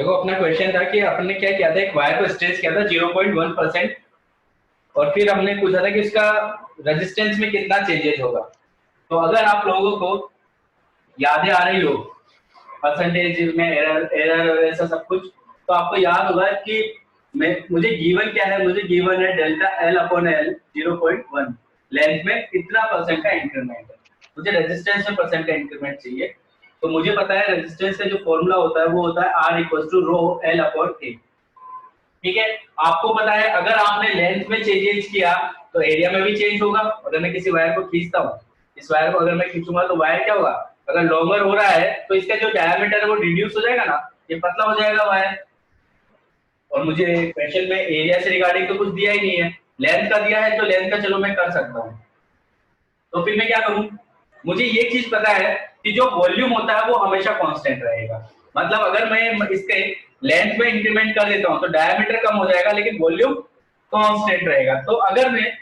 देखो अपना क्वेश्चन था कि अपने क्या किया था, एक वायर को स्ट्रेच किया था 0.1%, और फिर हमने पूछा था कि उसका रेजिस्टेंस में कितना चेंजेस होगा। तो अगर आप लोगों को यादें आ रही हो परसेंटेज में एरर एरर और ऐसा सब कुछ, तो आपको याद होगा कि मैं मुझे गिवन क्या है, मुझे गिवन है delta L upon L 0.1, length में कितना परसेंट का इंक्रीमेंट है, मुझे रेजिस्टेंस में परसेंट का इंक्रीमेंट चाहिए। तो मुझे पता है रेजिस्टेंस का जो फॉर्मूला होता है वो होता है r equal to rho l upon a. ठीक है, आपको पता है अगर आपने लेंथ में चेंज किया तो एरिया में भी चेंज होगा। अगर मैं किसी वायर को खींचता हूँ, इस वायर को अगर मैं खींचूंगा तो वायर क्या होगा, अगर लॉन्गर हो रहा है तो इसका जो डायमीटर है वो रिड्यूस हो जाएगा ना, ये पतला हो जाएगा वायर। और मुझे क्वेश्चन में एरिया से रिगार्डिंग तो कुछ दिया ही नहीं है, लेंथ का दिया है, तो लेंथ का चलो मैं कर सकता हूँ। तो फिर मैं क्या करूँ, मुझे ये चीज पता है कि जो वॉल्यूम होता है वो हमेशा कांस्टेंट रहेगा। मतलब अगर मैं इसके लेंथ में इंक्रीमेंट कर देता हूँ तो डायमीटर कम हो जाएगा लेकिन वॉल्यूम कांस्टेंट रहेगा। तो अगर मैं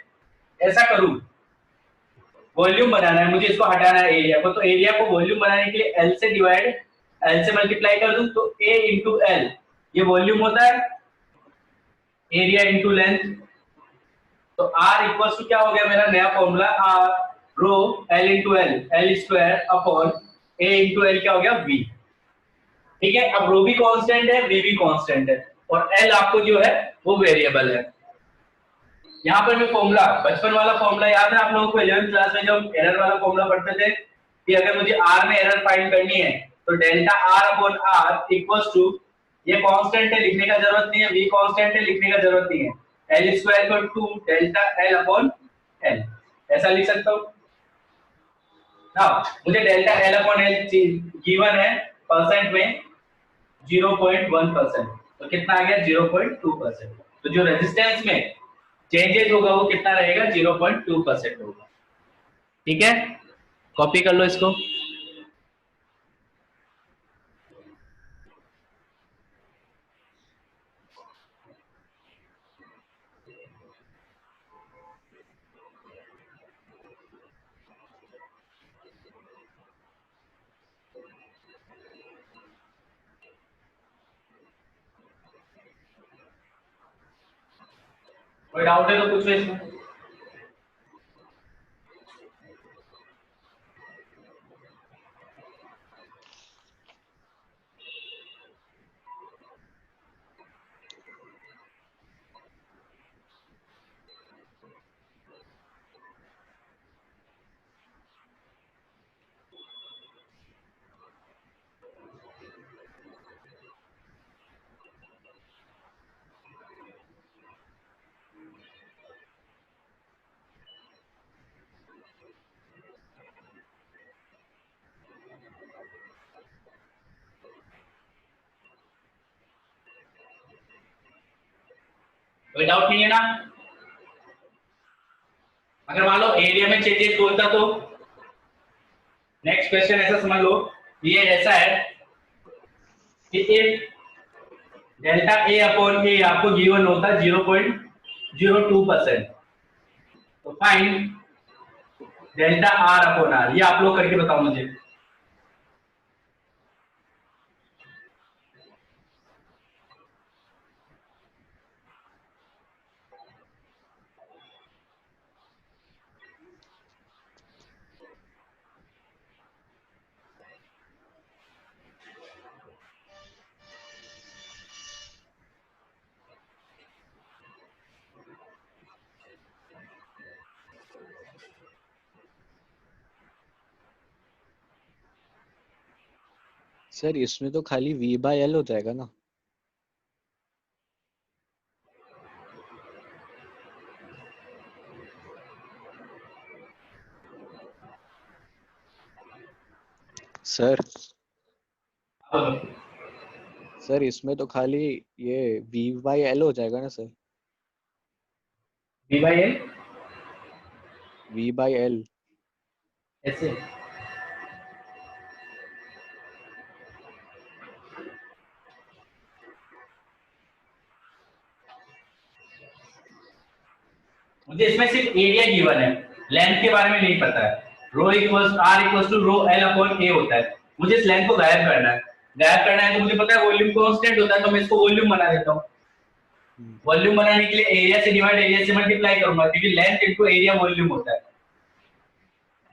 ऐसा करूँ, वॉल्यूम बनाना है मुझे, इसको हटाना है एरिया को, तो एरिया को वॉल्यूम बनाने के लिए एल से डिवाइड, एल से मल्टीप्लाई कर दूं तो ए इंटू एल, ये वॉल्यूम होता है, एरिया इंटू लेंथ। तो आर इक्वल टू क्या हो गया मेरा नया formula, R rho L into L, L square upon A into L क्या हो गया वी। ठीक है, अब रो भी कांस्टेंट है, वी भी कांस्टेंट है, और एल आपको जो है वो वेरिएबल है। यहाँ पर मैं फॉर्मूला, बचपन वाला फॉर्मूला याद है आप लोगों को 11th क्लास में जब एरर वाला फॉर्मूला पढ़ते थे कि अगर मुझे आर में एरर फाइंड करनी है तो delta R upon R equals to, ये कांस्टेंट है लिखने का जरूरत नहीं है, वी कांस्टेंट है लिखने का जरूरत नहीं है, L square equal to delta L upon L, ऐसा लिख सकता हूँ ना। मुझे delta L upon L given है परसेंट में 0.1%, तो कितना आ गया 0.2%। तो जो रेजिस्टेंस में चेंजेस होगा वो कितना रहेगा 0.2% होगा। ठीक है, कॉपी कर लो इसको। कोई डाउट है तो पूछो इसमें। कोई डाउट नहीं है ना। अगर मान लो एरिया में चेंजेस बोलता तो नेक्स्ट क्वेश्चन ऐसा समझ लो, ये ऐसा है कि if delta A upon A आपको गिवन होता है 0.02%, तो find delta R upon R, ये आप लोग करके बताओ मुझे। सर इसमें तो खाली V बाय एल हो जाएगा ना। सर सर इसमें तो खाली ये V बाय एल हो जाएगा ना sir. V by L V by L. ऐसे, मुझे इसमें सिर्फ एरिया गिवन है, लेंथ के बारे में नहीं पता है। Rho equals r equals to rho l upon a होता है, मुझे इस लेंथ को गायब करना है। गायब करना है तो मुझे पता है वॉल्यूम कांस्टेंट होता है, तो मैं इसको वॉल्यूम बना देता हूँ। वॉल्यूम बनाने के लिए एरिया से डिवाइड एरिया से मल्टीप्लाई करूंगा, क्योंकि लेंथ इनटू एरिया वॉल्यूम होता है।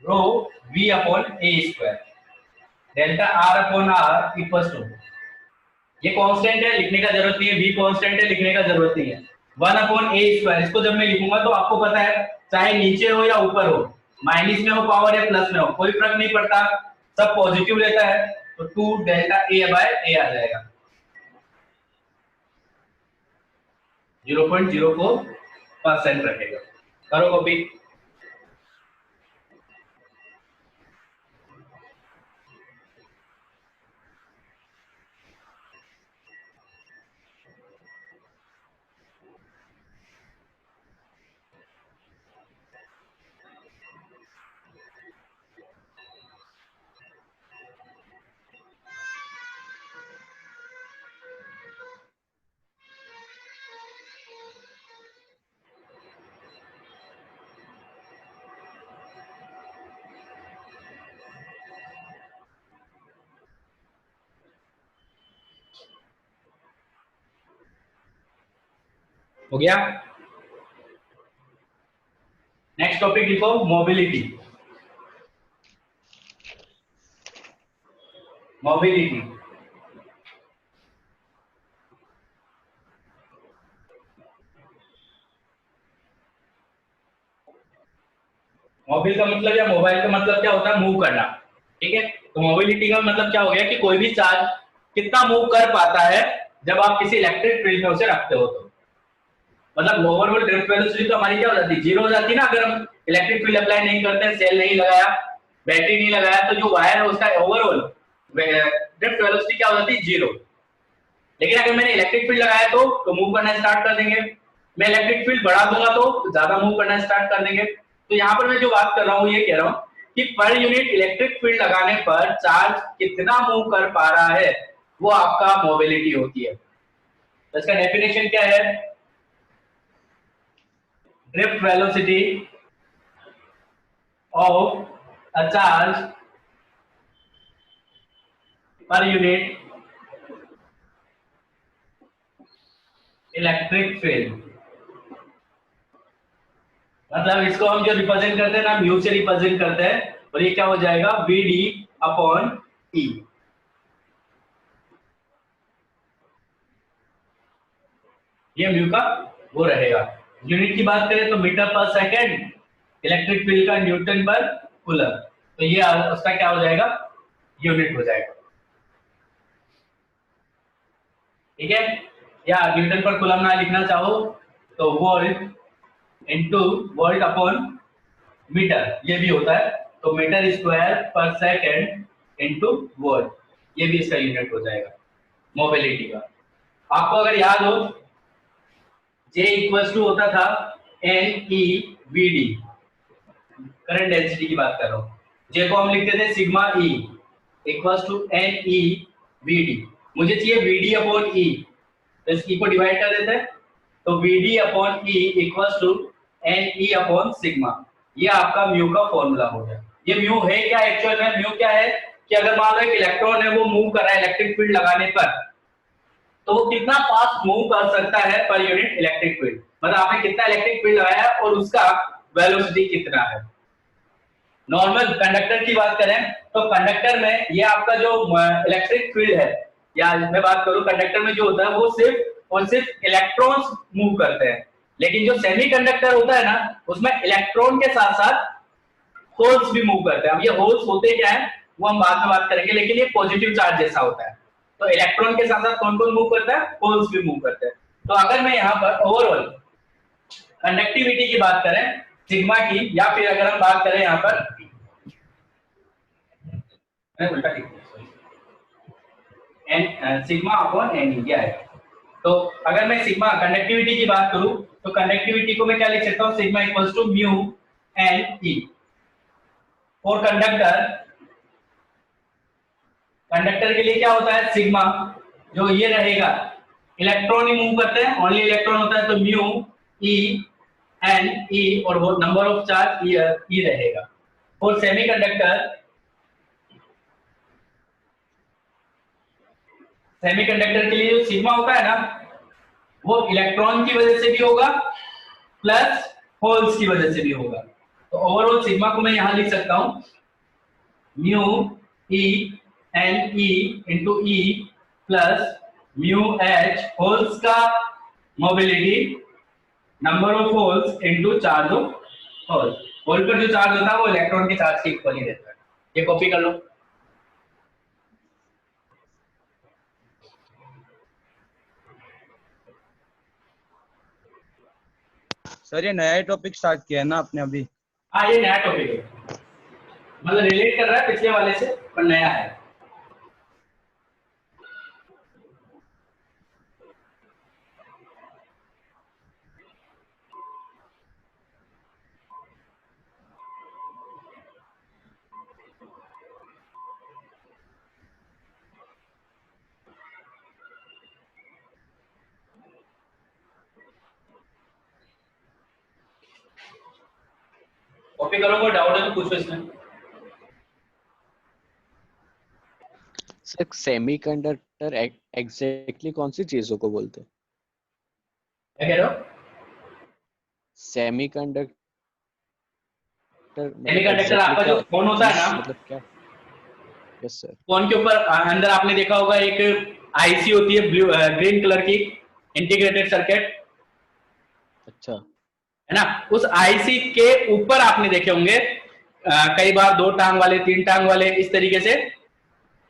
Rho v upon a square delta r upon r equals to, ये कांस्टेंट है लिखने का जरूरत नहीं है, v कांस्टेंट है लिखने का जरूरत नहीं है, 1 अपॉन a स्क्वायर। इसको जब मैं लिखूंगा तो आपको पता है चाहे नीचे हो या ऊपर हो, माइनस में हो पावर या प्लस में हो, कोई फर्क नहीं पड़ता, सब पॉजिटिव रहता है, तो 2 डेल्टा a बाय a आ जाएगा। 0.04% रखेगा। करो कॉपी। हो गया। नेक्स्ट टॉपिक लिखो मोबिलिटी। मोबिलिटी मोबाइल का मतलब या मोबाइल का मतलब क्या होता है, मूव करना। ठीक है, तो मोबिलिटी का मतलब क्या हो गया कि कोई भी चार्ज कितना मूव कर पाता है जब आप किसी इलेक्ट्रिक फील्ड में उसे रखते हो। तो मतलब ओवरऑल ड्रिफ्ट वेलोसिटी तो हमारी क्या हो जाती है, जीरो हो जाती है ना, अगर हम इलेक्ट्रिक फील्ड अप्लाई नहीं करते हैं, सेल नहीं लगाया, बैटरी नहीं लगाया, तो जो वायर है उसका ओवरऑल ड्रिफ्ट वेलोसिटी क्या हो जाती है, जीरो। लेकिन अगर मैंने इलेक्ट्रिक फील्ड लगाया तो मूव करना स्टार्ट कर देंगे, मैं इलेक्ट्रिक फील्ड बढ़ा दूंगा तो ज्यादा मूव करना स्टार्ट कर देंगे। तो यहाँ पर मैं जो बात कर रहा हूँ ये कह रहा हूँ कि पर यूनिट इलेक्ट्रिक फील्ड लगाने पर चार्ज कितना मूव कर पा रहा है, वो आपका मोबिलिटी होती है। तो इसका डेफिनेशन क्या है, drift velocity of a charge per unit electric field. मतलब इसको हम जो रिप्रेजेंट करते हैं ना, म्यू से रिप्रेजेंट करते हैं, और ये क्या हो जाएगा, वी डी अपॉन ई। ये म्यू का वो रहेगा। यूनिट की बात करें तो मीटर पर सेकंड, इलेक्ट्रिक फील्ड का न्यूटन पर कूलम, तो ये उसका क्या हो जाएगा, यूनिट हो जाएगा। ठीक है, या न्यूटन पर कूलम ना लिखना चाहो तो volt into volt upon metre, ये भी होता है, तो metre square per second into volt, ये भी इसका यूनिट हो जाएगा मोबिलिटी का। आपको अगर याद हो, J इक्वल्स टू होता था NEVD, करंट डेंसिटी की बात कर रहा हूँ। J को हम लिखते थे sigma E equals to NEVD, मुझे चाहिए VD अपॉन E, तो इस E को डिवाइड कर देते हैं, तो VD upon E equals to NE upon sigma, ये आपका म्यू का फॉर्मूला हो गया। ये म्यू है क्या एक्चुअल में, म्यू क्या है कि अगर मान लो एक इलेक्ट्रॉन है वो मूव कर रहा है इलेक्ट्रिक फील्ड लगाने पर, तो वो कितना फास्ट मूव कर सकता है पर यूनिट इलेक्ट्रिक फील्ड, मतलब आपने कितना इलेक्ट्रिक फील्ड लगाया है और उसका वेलोसिटी कितना है। नॉर्मल कंडक्टर की बात करें तो कंडक्टर में ये आपका जो इलेक्ट्रिक फील्ड है, या मैं बात करूं कंडक्टर में जो होता है वो सिर्फ और सिर्फ इलेक्ट्रॉन्स मूव करते हैं, लेकिन जो सेमीकंडक्टर होता है ना, उसमें इलेक्ट्रॉन के साथ साथ होल्स भी मूव करते हैं। अब ये होल्स होते क्या है वो हम बाद में बात करेंगे, लेकिन ये पॉजिटिव चार्ज जैसा होता है, तो इलेक्ट्रॉन के साथ साथ कौन कौन मूव करता है, होल्स भी मूव करते हैं। तो अगर मैं यहाँ पर ओवरऑल कंडक्टिविटी की बात करें सिग्मा की, या फिर अगर हम बात करें यहाँ पर उल्टा एन सिग्मा अपॉन एन ये आएगा। तो अगर मैं सिग्मा कंडक्टिविटी की बात करूं तो कंडक्टिविटी को मैं क्या लिख सकता हूं, sigma equals to mu N E. और कंडक्टर के लिए क्या होता है, सिग्मा जो ये रहेगा, इलेक्ट्रॉन ही मूव करते हैं, ओनली इलेक्ट्रॉन होता है, तो म्यू ई एन ई, और वो नंबर ऑफ चार्ज ई रहेगा। और सेमीकंडक्टर सेमीकंडक्टर के लिए जो सिग्मा होता है ना, वो इलेक्ट्रॉन की वजह से भी होगा प्लस होल्स की वजह से भी होगा। तो ओवरऑल सिग्मा को मैं यहां लिख सकता हूं mu e n e into e plus mu h holes का mobility number of holes into charge of hole. Hole पर जो चार्ज होता है वो इलेक्ट्रॉन के चार्ज के इक्वल ही रहता है। ये कॉपी कर लो। सर ये नया टॉपिक स्टार्ट किया है ना आपने अभी? हाँ ये नया टॉपिक है, मतलब रिलेट कर रहा है पिछले वाले से पर नया है। कॉपी करो, कोई डाउट है तो पूछो इसमें। सर सेमीकंडक्टर एग्जैक्टली कौन सी चीजों को बोलते हैं? क्या कह रहे हो? सेमीकंडक्टर सेमीकंडक्टर आपका जो फोन होता है ना, मतलब क्या? Yes sir. फोन के ऊपर अंदर आपने देखा होगा एक आईसी होती है ब्लू ग्रीन कलर की, इंटीग्रेटेड सर्किट, अच्छा है ना। उस आईसी के ऊपर आपने देखे होंगे कई बार 2 टांग वाले 3 टांग वाले इस तरीके से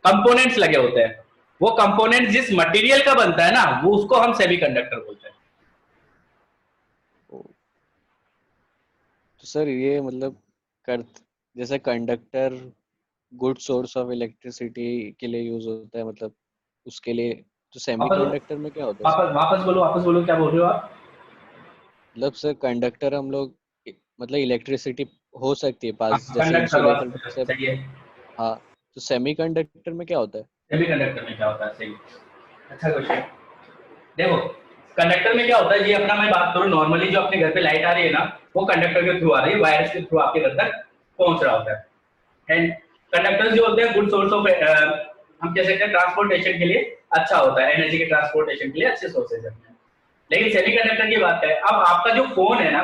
कंपोनेंट्स लगे होते हैं। वो कंपोनेंट जिस मटेरियल का बनता है ना, वो उसको हम सेमीकंडक्टर बोलते हैं। तो सर ये मतलब जैसे conductor good source of electricity के लिए यूज होता है, मतलब उसके लिए, तो सेमीकंडक्टर में क्या होता है? वापस बोलो क्या बोल रहे हो आप? मतलब सर कंडक्टर हम लोग मतलब इलेक्ट्रिसिटी हो सकती है पास, जैसे कंडक्ट करवा इंसुलेटर सकते हो, से। सही है। हाँ, तो सेमीकंडक्टर में क्या होता है? सेमीकंडक्टर में क्या होता है, सही, अच्छा क्वेश्चन। देखो कंडक्टर में क्या होता है, ये अपना मैं बात करूं नॉर्मली, जो अपने घर पे लाइट आ रही है ना, वो कंडक्टर के थ्रू आ रही है, वायर्स के थ्रू आपके घर तक पहुंच रहा होता है। एंड कंडक्टर्स जो होते हैं गुड सोर्स ऑफ, हम कह सकते हैं ट्रांसपोर्टेशन के लिए अच्छा होता है, एनर्जी के ट्रांसपोर्टेशन के लिए अच्छे सोर्सेज है। लेकिन सेमीकंडक्टर की बात करें, अब आपका जो फोन है ना,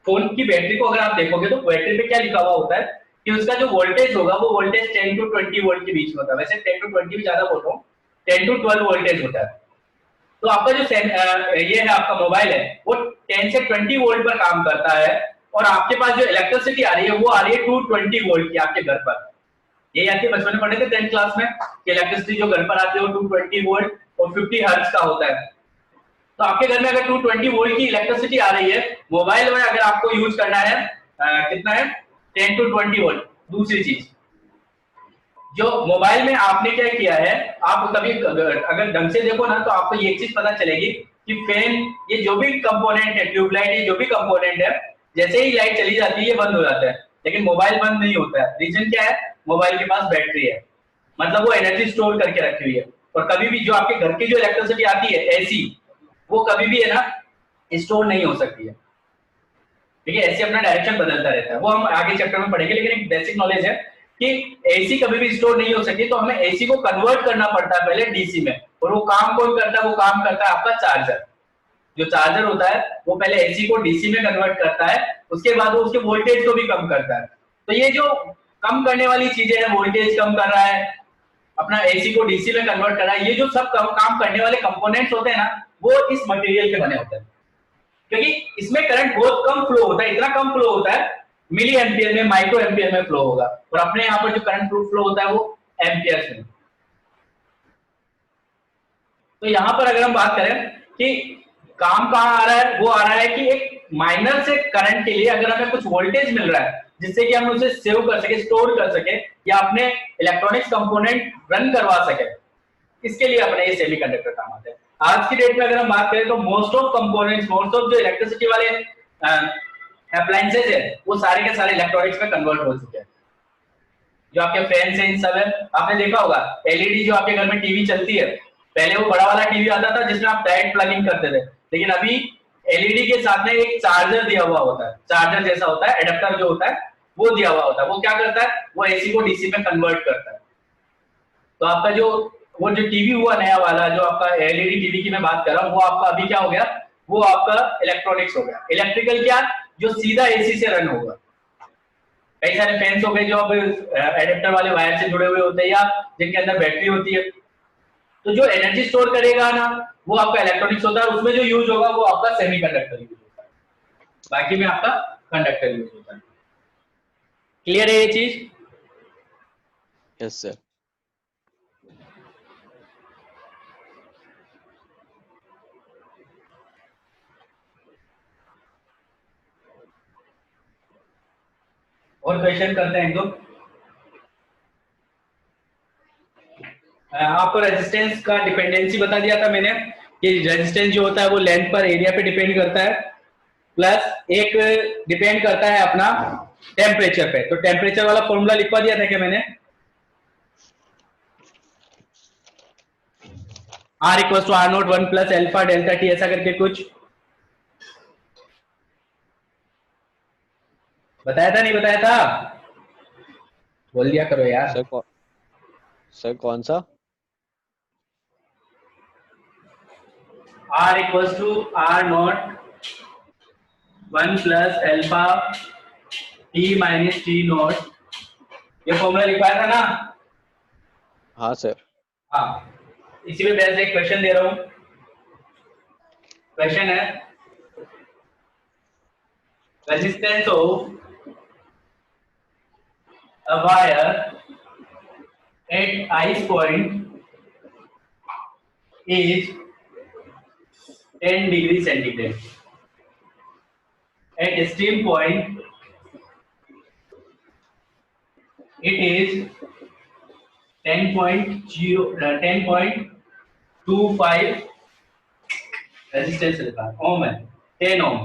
फोन की बैटरी को अगर आप देखोगे तो बैटरी पे क्या लिखा हुआ होता है कि उसका जो वोल्टेज होगा वो वोल्टेज 10 टू 20 वोल्ट के बीच में होता है। वैसे 10 टू 20 भी ज्यादा बोल रहा हूँ, 10 टू 12 वोल्टेज होता है। तो आपका जो ये है आपका मोबाइल है, वो 10 से 20 वोल्ट पर काम करता है, और आपके पास जो इलेक्ट्रिसिटी आ रही है वो आ रही है 220 वोल्ट की आपके घर पर। ये याद बचपन में पढ़े थे 10th क्लास में कि इलेक्ट्रिसिटी जो घर पर आती है वो 220 वोल्ट और 50 हर्ट्ज का होता है। तो आपके घर में अगर 220 वोल्ट की इलेक्ट्रिसिटी आ रही है, मोबाइल में अगर आपको यूज करना है कितना है 10 टू 20 वोल्ट। दूसरी चीज, जो मोबाइल में आपने क्या किया है, आप कभी अगर ढंग से देखो ना तो आपको ये चीज पता चलेगी कि फैन, ये जो भी कंपोनेंट है, ट्यूबलाइट, ये जो भी कंपोनेंट है, जैसे ही लाइट चली जाती है ये बंद हो जाता है, लेकिन मोबाइल बंद नहीं होता है। रीजन क्या है? मोबाइल के पास बैटरी है, मतलब वो एनर्जी स्टोर करके रखी हुई है, और कभी भी जो आपके घर की जो इलेक्ट्रिसिटी आती है एसी, वो कभी भी है ना स्टोर नहीं हो सकती है। ठीक है, ऐसे अपना डायरेक्शन बदलता रहता है, वो हम आगे चैप्टर में पढ़ेंगे, लेकिन एक बेसिक नॉलेज है कि एसी कभी भी स्टोर नहीं हो सकती, तो हमें एसी को कन्वर्ट करना पड़ता है पहले डीसी में, और वो काम कौन करता है? वो काम करता है आपका चार्जर। जो चार्जर होता है वो पहले एसी को डीसी में कन्वर्ट करता है, उसके बाद वो उसके वोल्टेज को भी कम करता है। तो ये जो कम करने वाली चीजें हैं, वोल्टेज कम कर रहा है, अपना एसी को डीसी में कन्वर्ट कर रहा है, ये जो सब काम करने वाले कंपोनेंट्स होते हैं ना, वो इस मटेरियल के बने होते हैं। क्योंकि इसमें करंट बहुत कम फ्लो होता है, इतना कम फ्लो होता है, मिली एम्पियर में, माइक्रो एम्पियर में फ्लो होगा, और अपने यहाँ पर जो करंट फ्लो होता है वो एम्पियर्स में। तो यहाँ पर अगर हम बात करें कि काम कहाँ आ रहा है, वो आ रहा है कि एक माइनर से करंट के लिए अगर हमें कुछ वोल्टेज मिल रहा है जिससे कि हम उसे सेव कर सके, स्टोर कर सके, या अपने इलेक्ट्रॉनिक्स कंपोनेंट रन करवा सके, इसके लिए अपने ये सेमीकंडक्टर काम आते हैं। आज की डेट में अगर हम बात करें तो most of components, most of जो इलेक्ट्रिसिटी वाले अप्लायंसेज है, वो सारे के सारे इलेक्ट्रॉनिक्स में कन्वर्ट हो चुके हैं। जो आपके फैन से इन सब है, आपने देखा होगा एलईडी जो आपके घर में टीवी चलती है, पहले वो बड़ा वाला टीवी आता था जिसमें आप डायरेक्ट प्लग इन करते थे, लेकिन अभी एलईडी के साथ में एक चार्जर दिया हुआ होता है, चार्जर जैसा होता है, एडेप्टर जो होता है वो दिया हुआ होता है। वो क्या करता है? वो एसी को डीसी में कन्वर्ट करता है। तो आपका जो वो जो टीवी हुआ नया वाला, जो आपका एलईडी टीवी की मैं बात कर रहा हूँ, वो आपका अभी क्या हो गया, वो आपका इलेक्ट्रॉनिक्स हो गया। इलेक्ट्रिकल क्या, जो सीधा एसी से रन होगा। कई सारे फैंस हो गए जो अब एडेप्टर वाले वायर से जुड़े हुए होते हैं, या जिनके अंदर बैटरी होती है। तो जो एनर्जी स्टोर करेगा ना, वो आपका इलेक्ट्रॉनिक्स होता है, उसमें जो यूज होगा वो आपका सेमीकंडक्टर यूज होता है, बाकी में आपका कंडक्टर यूज होता है। क्लियर है ये चीज? Yes sir. और क्वेश्चन करते हैं तो आपको रेजिस्टेंस का डिपेंडेंसी बता दिया था मैंने कि रेजिस्टेंस जो होता है वो लेंथ पर एरिया पे डिपेंड करता है, प्लस एक डिपेंड करता है अपना टेम्परेचर पे। तो टेम्परेचर वाला फॉर्मूला लिखवा दिया था क्या मैंने? R equal to R nought 1 plus alpha delta T, ऐसा करके कुछ बताया था, नहीं बताया था? बोल दिया करो यार। सर कौन सा? R equal to R nought 1 plus alpha T minus T nought, ये फॉर्मूला लिखवाया था ना? हाँ सर। हाँ, इसी में मैं एक क्वेश्चन दे रहा हूं। क्वेश्चन है resistance of a wire at ice point is 10 degrees centigrade. At steam point it is 10.25 resistance ohm है, 10 ohm.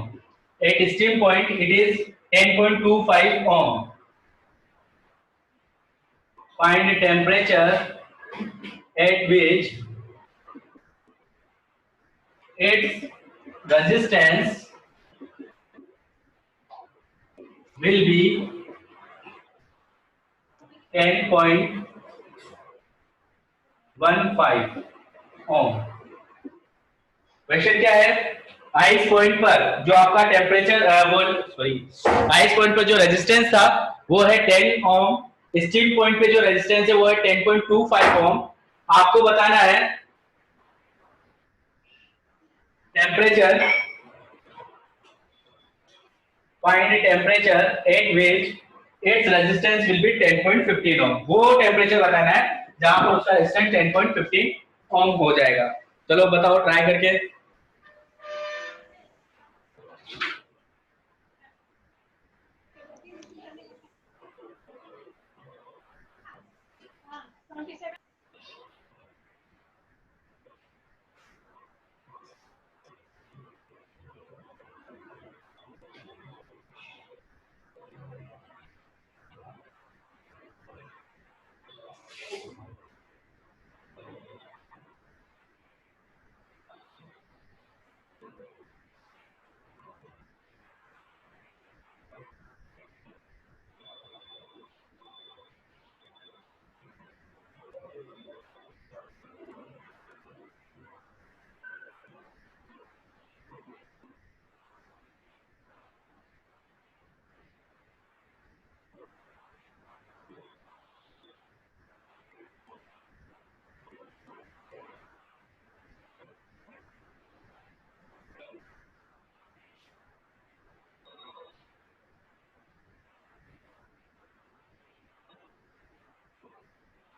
At steam point it is 10.25 ohm. Find the temperature at which its resistance will be 10.15 ohm. Question क्या है? Ice point पर जो आपका temperature ice point पर जो resistance था वो है 10 ओम, स्टीम पॉइंट पे जो रेजिस्टेंस है वो है 10.25 ओम। आपको बताना है temperature, find the temperature at which its resistance will be 10.15 ओम। वो टेम्परेचर बताना है जहां पर उसका रेजिस्टेंस 10.15 ओम हो जाएगा। चलो बताओ ट्राई करके।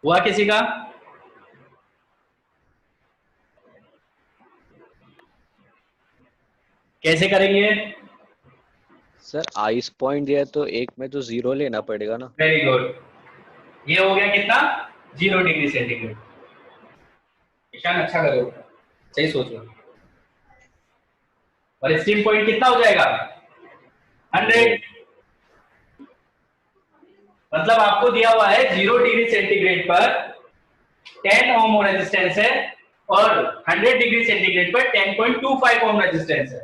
हुआ किसी का? कैसे करेंगे सर? आइस पॉइंट दिया तो एक में तो 0 लेना पड़ेगा ना। वेरी गुड, ये हो गया कितना? 0 डिग्री सेंटीग्रेड। ईशान अच्छा करो, सही सोचो। और स्टीम पॉइंट कितना हो जाएगा? 100। मतलब आपको दिया हुआ है 0 डिग्री सेंटीग्रेड पर 10 ओम रेजिस्टेंस है और 100 डिग्री सेंटीग्रेड पर 10.25 ओम रेजिस्टेंस है।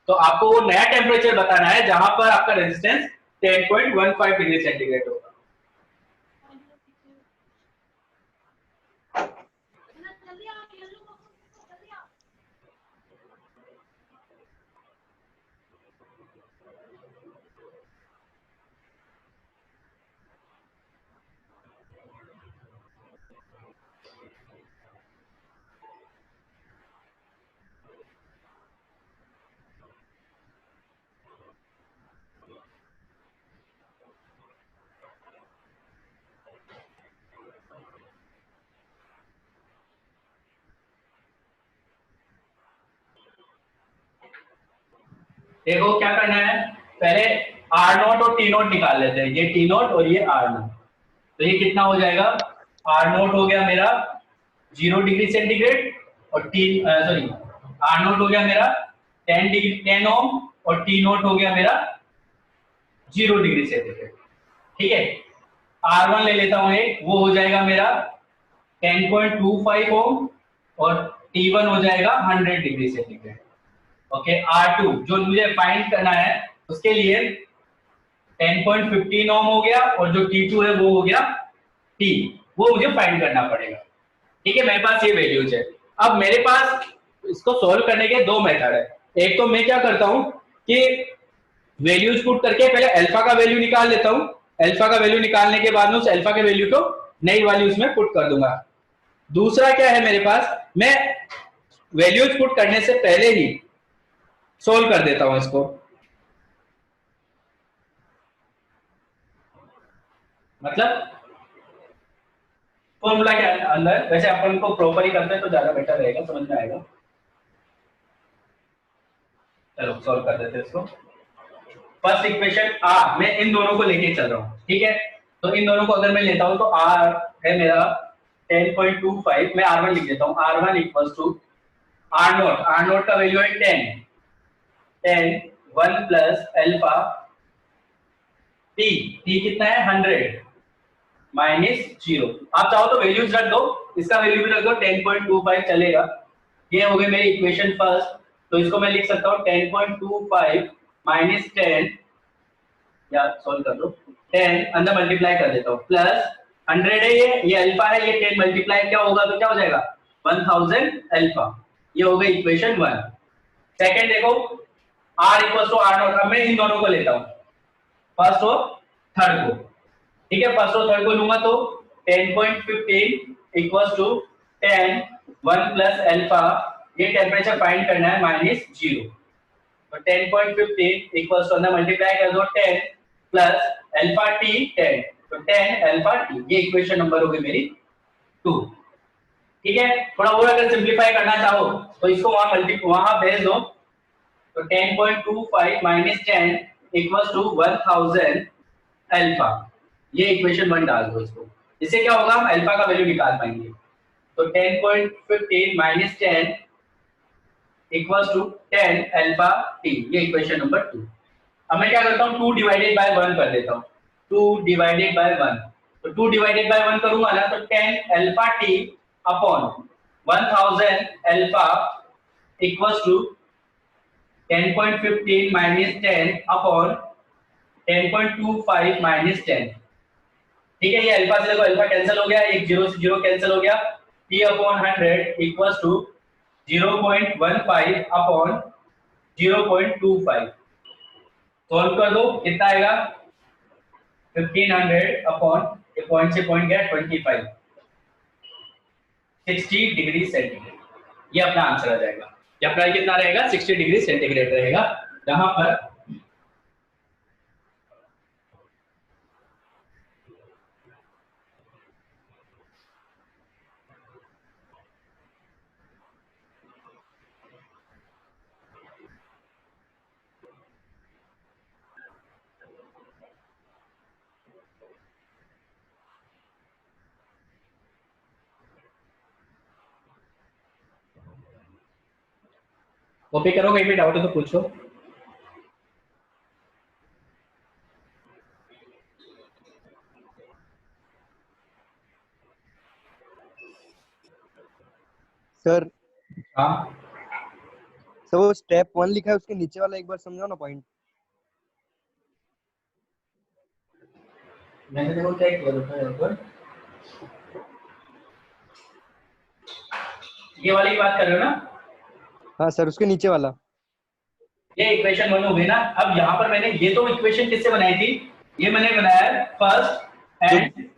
तो आपको वो नया टेम्परेचर बताना है जहां पर आपका रेजिस्टेंस 10.15 डिग्री सेंटीग्रेड होगा। देखो क्या करना है, पहले आर नोट और टी नोट निकाल लेते हैं। ये टी नोट और ये आर नोट, तो ये कितना हो जाएगा, आर नोट हो गया मेरा 0 डिग्री सेंटीग्रेड और टी सॉरी आर नोट हो गया मेरा 10 ओम और टी नोट हो गया मेरा 0 डिग्री सेंटीग्रेड। ठीक है, R1 ले लेता हूं एक, वो हो जाएगा मेरा 10.25 ओम और T1 हो जाएगा 100 डिग्री सेंटीग्रेड। ओके, R2 जो मुझे फाइंड करना है उसके लिए 10.15 ओम हो गया और जो T2 है वो हो गया T, वो मुझे फाइंड करना पड़ेगा। ठीक है, मेरे पास ये वैल्यूज है। अब मेरे पास इसको सॉल्व करने के दो मेथड है। एक तो मैं क्या करता हूं कि वैल्यूज पुट करके पहले अल्फा का वैल्यू निकाल लेता हूं, अल्फा का वैल्यू निकालने के बाद में उस अल्फा के वैल्यू को नई वैल्यूज में पुट कर दूंगा। दूसरा क्या है मेरे पास, मैं वैल्यूज पुट करने से पहले ही सोल्व कर देता हूं इसको। मतलब फॉर्मूला के अंदर वैसे अपन को प्रॉपर ही करते हैं तो ज्यादा बेटर रहेगा, समझ में आएगा। चलो सॉल्व कर देते हैं इसको। फर्स्ट इक्वेशन आर, मैं इन दोनों को लेके चल रहा हूं। ठीक है, तो इन दोनों को अगर मैं लेता हूं तो आर है मेरा 10.25, मैं R1 लिख देता हूं। R1 equals to R nought का वैल्यू है 10 1 प्लस अल्फा टी कितना है 100 माइनस 0। आप चाहो तो वैल्यूज रख दो, इसका वैल्यू भी रख दो 10.25 चलेगा। ये हो गई मेरी इक्वेशन फर्स्ट, तो इसको मैं लिख सकता हूँ 10.25 माइनस 10, या सॉल्व कर दो 10 अंदर मल्टीप्लाई कर देता हूँ, प्लस 100 है ये अल्फा है, ये 10 मल्टीप्लाई क्या होगा तो क्या हो जाएगा 1000 अल्फा। ये हो गई इक्वेशन 1। सेकंड देखो r equals to r nought, अब मैं इन दोनों को लेता हूँ, फर्स्ट और थर्ड को। ठीक है, फर्स्ट और थर्ड को लूंगा तो 10.15 इक्वल्स टू 10 1 प्लस अल्फा, ये टेम्परेचर फाइंड करना है माइनस 0, तो 10.15 इक्वल्स टू अंदर मल्टीप्लाई कर दो 10 प्लस अल्फा टी 10, तो 10 अल्फा टी, ये इक्वेशन नंबर होगी मेरी 2। ठीक है, थोड़ा और अगर सिंपलीफाई करना चाहो तो इसको वहां भेज दो, तो 10.25 माइनस 10 इक्वल्स टू 1000 अल्फा, ये इक्वेशन 1 डाल दो इसको। इससे क्या होगा, हम अल्फा का वैल्यू निकाल पाएंगे। तो 10.15 minus 10 equals to 10 alpha T, ये इक्वेशन नंबर 2। अब मैं क्या करता हूँ 2 डिवाइडेड बाय 1 कर देता हूँ, 2 डिवाइडेड बाय 1, तो 2 डिवाइडेड बाय 1 करूंगा ना तो 10 alpha T upon 1000 alpha equals to 10.15 minus 10 upon 10.25 minus 10। ठीक है, ये अल्फा से देखो अल्फा कैंसिल हो गया, एक 0 से 0 कैंसिल हो गया, t upon 100 equals to 0.15 upon 0.25। Solve कर दो, कितना आएगा 1500 अपॉन, ये पॉइंट से पॉइंट गया 25, 60 डिग्री सेंटीग्रेड, ये अपना आंसर आ जाएगा। ये अपना कितना रहेगा 60 डिग्री सेंटीग्रेड रहेगा, जहां पर कॉपी करो, कहीं भी डाउट है तो पूछो। सर हाँ, सर वो स्टेप 1 लिखा है उसके नीचे वाला एक बार समझाओ ना पॉइंट। मैंने देखो क्या किया था यहाँ पर, ये वाली की बात कर रहे हो ना? हाँ सर, उसके नीचे वाला। ये इक्वेशन 1 हो गई ना। अब यहाँ पर मैंने ये तो इक्वेशन किससे बनाई थी? ये मैंने बनाया फर्स्ट एंड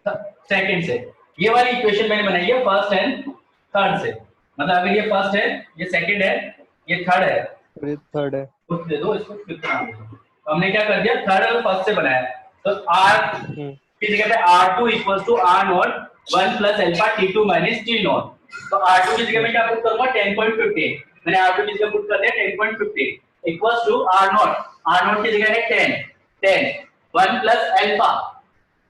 सेकंड से। ये वाली इक्वेशन मैंने बनाई है फर्स्ट एंड थर्ड से। मतलब अगर ये फर्स्ट है, ये सेकंड है, ये थर्ड है, और ये थर्ड है। कुछ दे दो इसको, कितना दे दो। तो हमने क्या कर दिया, थर्ड और फर्स्ट से बनाया। तो r की जगह पे r2 equals to r nought 1 plus alpha t2 minus t nought. तो r2 की जगह में क्या पुट करूंगा, 10.15। मैंने r2 की जगह पुट कर दिया 10.15 इक्वल्स टू r नॉट की जगह है 10 1 plus alpha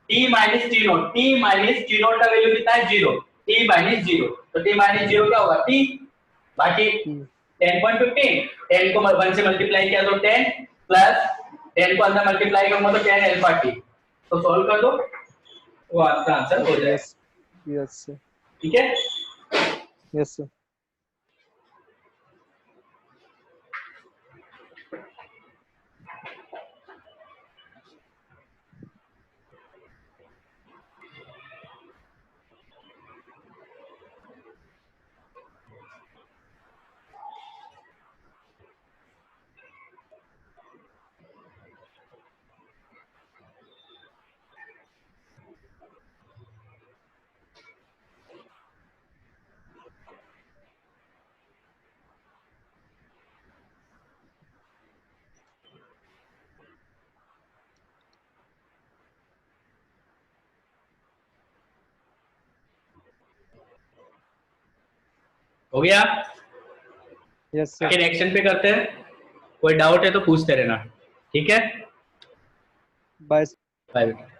t minus t not. t minus t not का वैल्यू कितना है, 0। t माइनस 0, तो t माइनस 0 क्या होगा, t। बाकी 10.15, 10 को 1 से मल्टीप्लाई किया तो 10 प्लस 10 को अंदर मल्टीप्लाई करूंगा तो 10 अल्फा t। तो सॉल्व कर दो, वो आपका आंसर हो जाएगा। Yes sir. ठीक है, यस सर। हो गया। Yes sir. आगे रिएक्शन पे करते हैं, कोई डाउट है तो पूछते रहना। ठीक है, बाय। बाय बेटा।